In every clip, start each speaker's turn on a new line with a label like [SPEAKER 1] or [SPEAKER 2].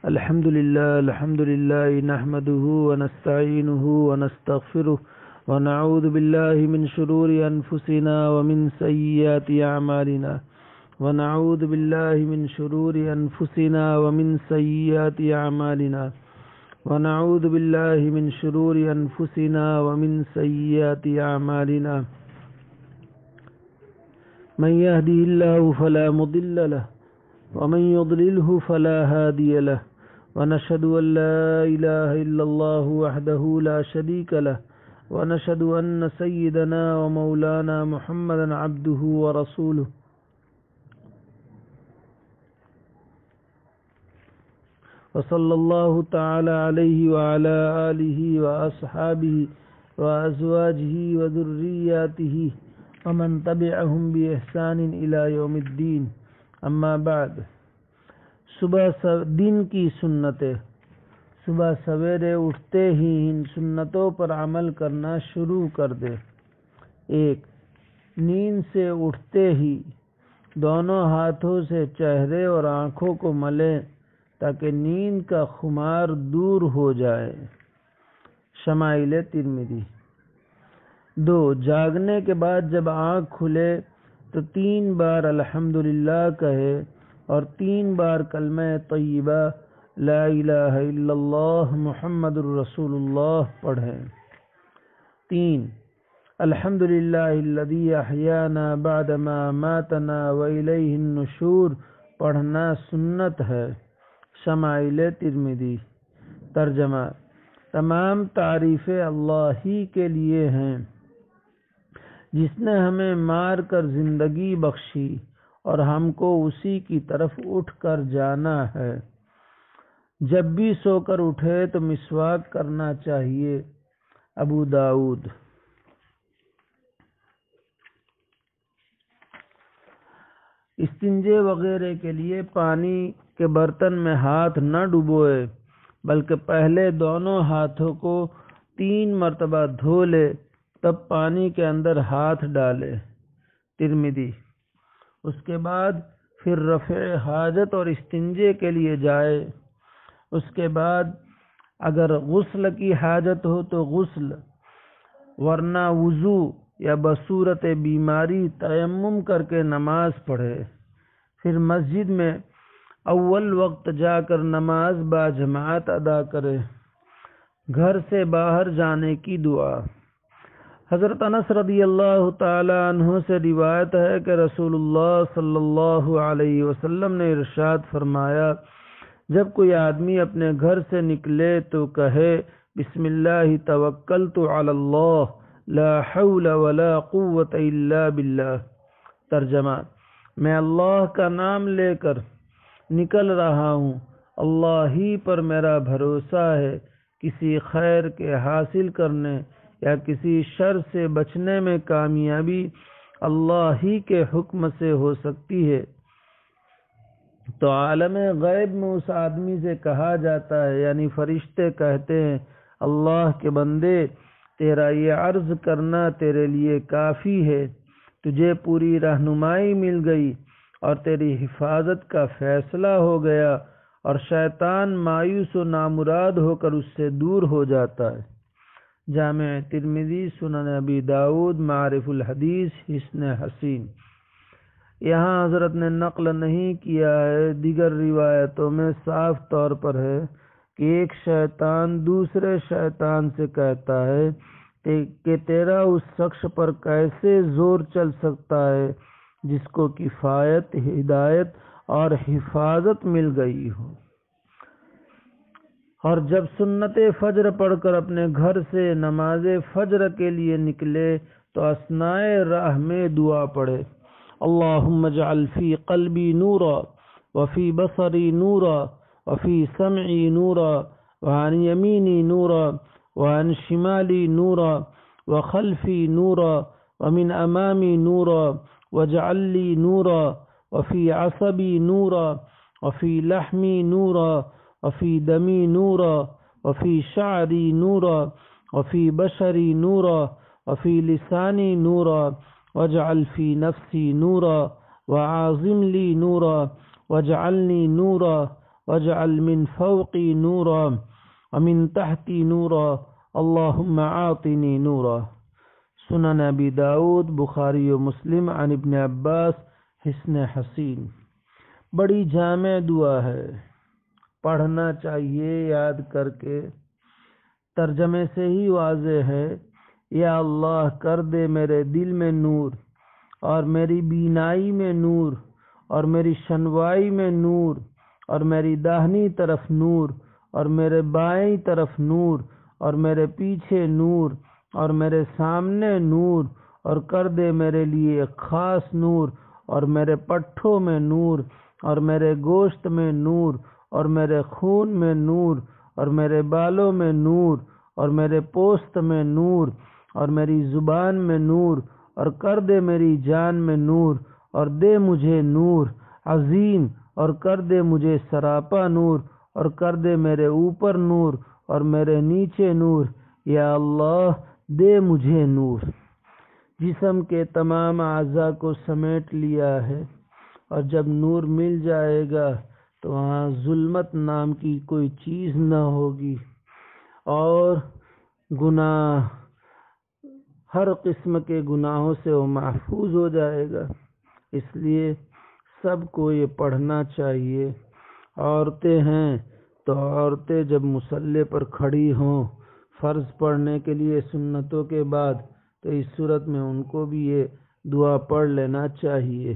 [SPEAKER 1] الحمد لله نحمده ونستعينه ونستغفره ونعوذ بالله من شرور أنفسنا ومن سيئات أعمالنا ونعوذ بالله من شرور أنفسنا ومن سيئات أعمالنا ونعوذ بالله من شرور أنفسنا ومن سيئات أعمالنا من يهده الله فلا مضل له ومن يضلله فلا هادي له ونشهد أن لا إله إلا الله وحده لا شريك له ونشهد أن سيدنا ومولانا محمدا عبده ورسوله وصلى الله تعالى عليه وعلى آله وأصحابه وأزواجه وذرياته ومن تبعهم بإحسان إلى يوم الدين اما بعد دن کی سنتیں صبح سویرے اٹھتے ہی ان سنتوں پر عمل کرنا شروع کر دے۔ 1. نیند سے اٹھتے ہی دونوں ہاتھوں سے چہرے اور آنکھوں کو ملیں تاکہ نیند کا خمار دور ہو جائے۔ شمائل ترمذی۔ 2. جاگنے کے بعد جب آنکھ کھلے تو 3 بار الحمدللہ کہے اور 3 بار کلمہ طیبہ لا الہ الا اللہ محمد الرسول اللہ پڑھیں۔ 3. الحمدللہ الذی احیانا بعدما اماتنا والیہ النشور پڑھنا سنت ہے۔ شمائل ترمذی۔ ترجمہ: تمام تعریفیں اللہ ہی کے لیے ہیں جس نے ہمیں مار کر زندگی بخشی اور ہم کو اسی کی طرف اٹھ کر جانا ہے۔ جب بھی سو کر اٹھے تو مسواک کرنا چاہیے۔ ابو داؤد۔ استنجے وغیرہ کے لیے پانی کے برتن میں ہاتھ نہ ڈبوئے بلکہ پہلے دونوں ہاتھوں کو 3 مرتبہ دھو لے تب پانی کے اندر ہاتھ ڈالے۔ ترمذی۔ اس کے بعد پھر رفع حاجت اور استنجے کے لیے جائے۔ اس کے بعد اگر غسل کی حاجت ہو تو غسل، ورنہ وضو یا بصورت بیماری تیمم کر کے نماز پڑھے۔ پھر مسجد میں اول وقت جا کر نماز باجماعت ادا کرے۔ گھر سے باہر جانے کی دعا۔ حضرت انس رضی اللہ تعالی عنہ سے روایت ہے کہ رسول اللہ صلی اللہ علیہ وسلم نے ارشاد فرمایا، جب کوئی آدمی اپنے گھر سے نکلے تو کہے بسم اللہ توکلت علی اللہ لا حول ولا قوة الا باللہ۔ ترجمہ: میں اللہ کا نام لے کر نکل رہا ہوں، اللہ ہی پر میرا بھروسہ ہے، کسی خیر کے حاصل کرنے یا کسی شر سے بچنے میں کامیابی اللہ ہی کے حکم سے ہو سکتی ہے۔ تو عالم غیب میں اس آدمی سے کہا جاتا ہے، یعنی فرشتے کہتے ہیں، اللہ کے بندے، تیرا یہ عرض کرنا تیرے لیے کافی ہے، تجھے پوری رہنمائی مل گئی اور تیری حفاظت کا فیصلہ ہو گیا اور شیطان مایوس و نامراد ہو کر اس سے دور ہو جاتا ہے۔ جامع ترمذی، سنن ابی داؤد، معارف الحدیث، حسن حسین۔ یہاں حضرت نے نقل نہیں کیا ہے، دیگر روایتوں میں صاف طور پر ہے کہ ایک شیطان دوسرے شیطان سے کہتا ہے کہ تیرا اس شخص پر کیسے زور چل سکتا ہے جس کو کفایت، ہدایت اور حفاظت مل گئی ہو۔ اور جب سنت فجر پڑھ کر اپنے گھر سے نماز فجر کے لیے نکلے تو اثناء راہ میں دعا پڑھے، اللہم اجعل فی قلبی نورا وفی بصری نورا وفی سمعی نورا وعن یمینی نورا وعن شمالی نورا وخلفی نورا ومن امامی نورا واجعل لی نورا وفی عصبی نورا وفی لحمی نورا وفی دمی نورا وفی شعری نورا وفی بشری نورا وفی لسانی نورا واجعل فی نفسی نورا وعاظم لی نورا واجعلنی نورا واجعل من فوقی نورا ومن تحتی نورا اللہم اعطنی نورا۔ سنن ابی داؤد، بخاری و مسلم عن ابن عباس حسن حسین۔ بڑی جامع دعا ہے، پڑھنا چاہیے یاد کر کے۔ ترجمے سے ہی واضح ہے، یا اللہ کر دے میرے دل میں نور، اور میری بینائی میں نور، اور میری شنوائی میں نور، اور میری داہنی طرف نور، اور میرے بائیں طرف نور، اور میرے پیچھے نور، اور میرے سامنے نور، اور کر دے میرے لیے ایک خاص نور، اور میرے پٹھوں میں نور، اور میرے گوشت میں نور، اور میرے خون میں نور، اور میرے بالوں میں نور، اور میرے پوست میں نور، اور میری زبان میں نور، اور کر دے میری جان میں نور، اور دے مجھے نور عظیم، اور کر دے مجھے سراپا نور، اور کر دے میرے اوپر نور اور میرے نیچے نور۔ یا اللہ دے مجھے نور۔ جسم کے تمام اعضاء کو سمیٹ لیا ہے، اور جب نور مل جائے گا تو وہاں ظلمت نام کی کوئی چیز نہ ہوگی، اور گناہ، ہر قسم کے گناہوں سے وہ محفوظ ہو جائے گا۔ اس لیے سب کو یہ پڑھنا چاہیے۔ عورتیں ہیں تو عورتیں جب مصلی پر کھڑی ہوں فرض پڑھنے کے لیے سنتوں کے بعد، تو اس صورت میں ان کو بھی یہ دعا پڑھ لینا چاہیے۔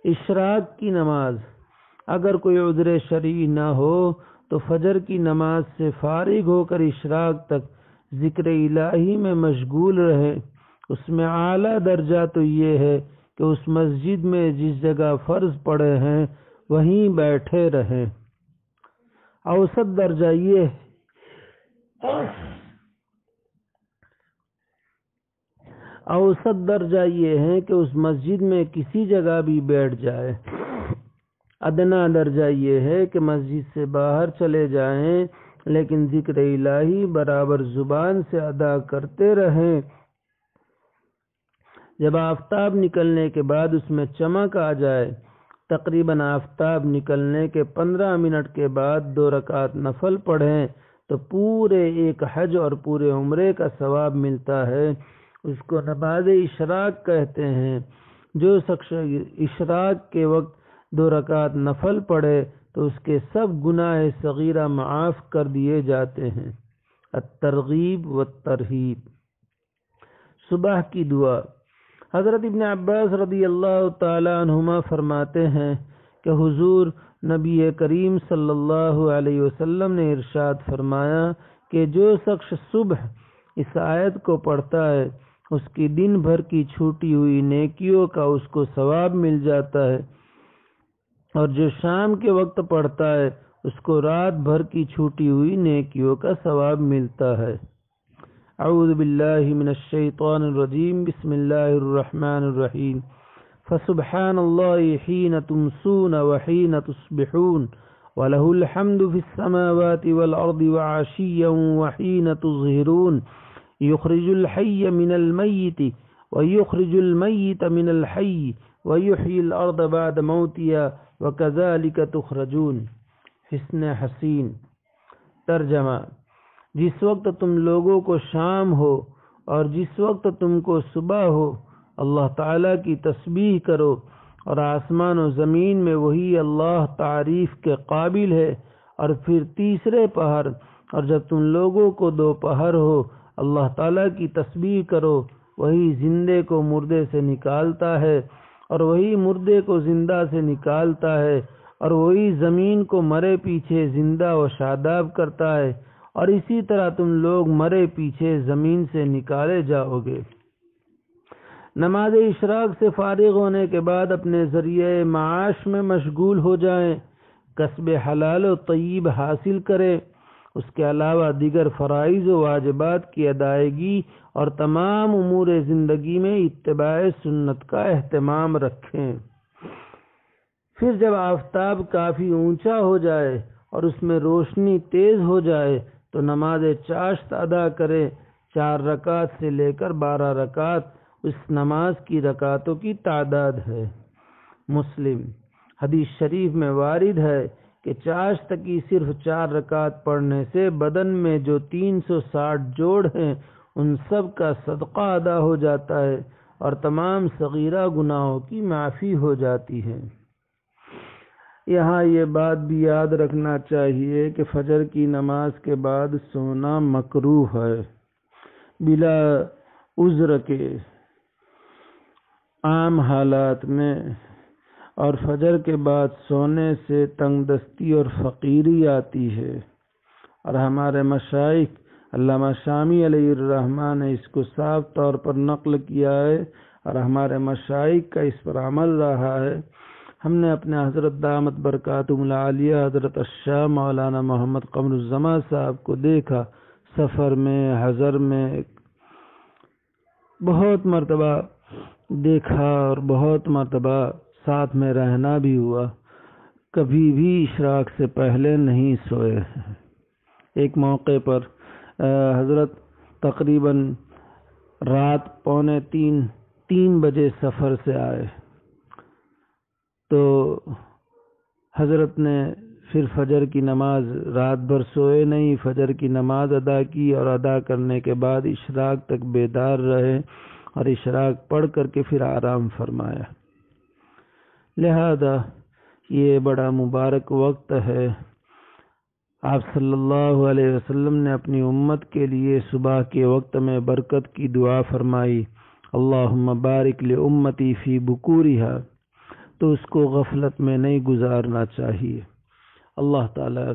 [SPEAKER 1] اشراق کی نماز، اگر کوئی عذر شرعی نہ ہو تو فجر کی نماز سے فارغ ہو کر اشراق تک ذکر الہی میں مشغول رہے۔ اس میں اعلیٰ درجہ تو یہ ہے کہ اس مسجد میں جس جگہ فرض پڑے ہیں وہیں بیٹھے رہیں۔ اوسط درجہ یہ ہے کہ اس مسجد میں کسی جگہ بھی بیٹھ جائے۔ ادنا درجہ یہ ہے کہ مسجد سے باہر چلے جائیں لیکن ذکر الہی برابر زبان سے ادا کرتے رہیں۔ جب آفتاب نکلنے کے بعد اس میں چمک آ جائے، تقریباً آفتاب نکلنے کے 15 منٹ کے بعد 2 رکعت نفل پڑھیں تو پورے ایک حج اور پورے عمرے کا ثواب ملتا ہے۔ اس کو نماز اشراق کہتے ہیں۔ جو شخص اشراق کے وقت 2 رکعت نفل پڑھے تو اس کے سب گناہ صغیرہ معاف کر دیے جاتے ہیں۔ الترغیب والترہیب۔ صبح کی دعا، حضرت ابن عباس رضی اللہ تعالی عنہما فرماتے ہیں کہ حضور نبی کریم صلی اللہ علیہ وسلم نے ارشاد فرمایا کہ جو شخص صبح اس آیت کو پڑھتا ہے اس کی دن بھر کی چھوٹی ہوئی نیکیوں کا اس کو ثواب مل جاتا ہے، اور جو شام کے وقت پڑھتا ہے اس کو رات بھر کی چھوٹی ہوئی نیکیوں کا ثواب ملتا ہے۔ اعوذ باللہ من الشیطان الرجیم، بسم اللہ الرحمن الرحیم۔ فسبحان اللہ حین تمسون وحین تصبحون وَلَهُ الْحَمْدُ فِي السَّمَاوَاتِ وَالْأَرْضِ وَعَشِيًّا وَحِينَ تُظْهِرُونَ يُخْرِجُ الْحَيَّ مِنَ الْمَيِّتِ وَيُخْرِجُ الْمَيِّتَ مِنَ الْحَيِّ وَيُحْيِي الْأَرْضَ بَعْدَ مَوْتِهَا وَكَذَلِكَ تُخْرَجُونَ۔ حسن حسین۔ ترجمہ، جس وقت تم لوگوں کو شام ہو اور جس وقت تم کو صبح ہو اللہ تعالیٰ کی تسبیح کرو، اور آسمان و زمین میں وہی اللہ تعریف کے قابل ہے۔ اور پھر تیسرے پہر اور جب تم لوگوں کو دوپہر ہو اللہ تعالیٰ کی تسبیح کرو، وہی زندے کو مردے سے نکالتا ہے اور وہی مردے کو زندہ سے نکالتا ہے، اور وہی زمین کو مرے پیچھے زندہ و شاداب کرتا ہے، اور اسی طرح تم لوگ مرے پیچھے زمین سے نکالے جاؤ گے۔ نماز اشراق سے فارغ ہونے کے بعد اپنے ذریعہ معاش میں مشغول ہو جائیں، کسب حلال و طیب حاصل کریں۔ اس کے علاوہ دیگر فرائض و واجبات کی ادائیگی اور تمام امور زندگی میں اتباع سنت کا اہتمام رکھیں۔ پھر جب آفتاب کافی اونچا ہو جائے اور اس میں روشنی تیز ہو جائے تو نماز چاشت ادا کریں۔ 4 رکعت سے لے کر 12 رکعت اس نماز کی رکعتوں کی تعداد ہے۔ مسلم۔ حدیث شریف میں وارد ہے کہ چاشت کی صرف 4 رکعت پڑھنے سے بدن میں جو 360 جوڑ ہیں ان سب کا صدقہ ادا ہو جاتا ہے اور تمام صغیرہ گناہوں کی معافی ہو جاتی ہے۔ یہاں یہ بات بھی یاد رکھنا چاہیے کہ فجر کی نماز کے بعد سونا مکروہ ہے بلا عذر کے عام حالات میں، اور فجر کے بعد سونے سے تنگ دستی اور فقیری آتی ہے، اور ہمارے مشائخ علامہ شامی علیہ الرحمہ نے اس کو صاف طور پر نقل کیا ہے اور ہمارے مشائخ کا اس پر عمل رہا ہے۔ ہم نے اپنے حضرت دامت برکاتہم العالیہ حضرت الشاہ مولانا محمد قمر الزمان صاحب کو دیکھا، سفر میں حضر میں بہت مرتبہ دیکھا اور بہت مرتبہ ساتھ میں رہنا بھی ہوا، کبھی بھی اشراق سے پہلے نہیں سوئے۔ ایک موقع پر حضرت تقریباً رات 2:45 بجے سفر سے آئے تو حضرت نے پھر فجر کی نماز رات بھر سوئے نہیں، فجر کی نماز ادا کی اور ادا کرنے کے بعد اشراق تک بیدار رہے اور اشراق پڑھ کر کے پھر آرام فرمایا۔ لہذا یہ بڑا مبارک وقت ہے۔ آپ صلی اللہ علیہ وسلم نے اپنی امت کے لیے صبح کے وقت میں برکت کی دعا فرمائی، اللہم بارک لامتی فی بکورہا، تو اس کو غفلت میں نہیں گزارنا چاہیے۔ اللہ تعالی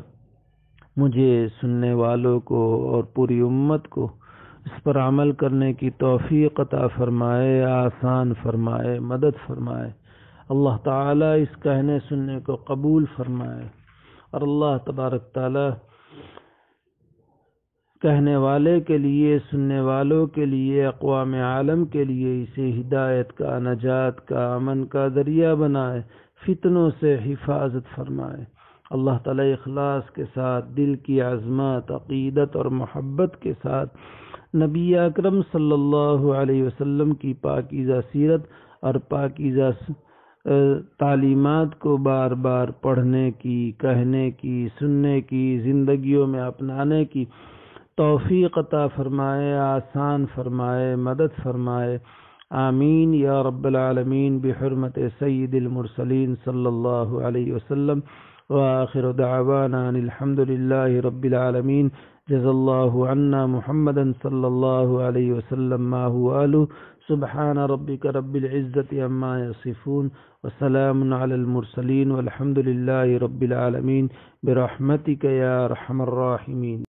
[SPEAKER 1] مجھے، سننے والوں کو اور پوری امت کو اس پر عمل کرنے کی توفیق عطا فرمائے، آسان فرمائے، مدد فرمائے۔ اللہ تعالی اس کہنے سننے کو قبول فرمائے، اور اللہ تبارک تعالی کہنے والے کے لیے، سننے والوں کے لیے، اقوام عالم کے لیے اسے ہدایت کا، نجات کا، امن کا ذریعہ بنائے، فتنوں سے حفاظت فرمائے۔ اللہ تعالی اخلاص کے ساتھ، دل کی عظمت، عقیدت اور محبت کے ساتھ نبی اکرم صلی اللہ علیہ وسلم کی پاکیزہ سیرت اور پاکیزہ تعلیمات کو بار بار پڑھنے کی، کہنے کی، سننے کی، زندگیوں میں اپنانے کی توفیق عطا فرمائے، آسان فرمائے، مدد فرمائے۔ آمین یا رب العالمین بحرمت سید المرسلین صلی اللہ علیہ وسلم۔ وآخر دعوانا ان الحمد للہ رب العالمین۔ جزا اللہ عنا محمدا صلی اللہ علیہ وسلم ما هو آلہ۔ سبحان ربک رب العزت عما یصفون وسلام علی المرسلین والحمد للہ رب العالمین برحمتک یا ارحم الراحمین۔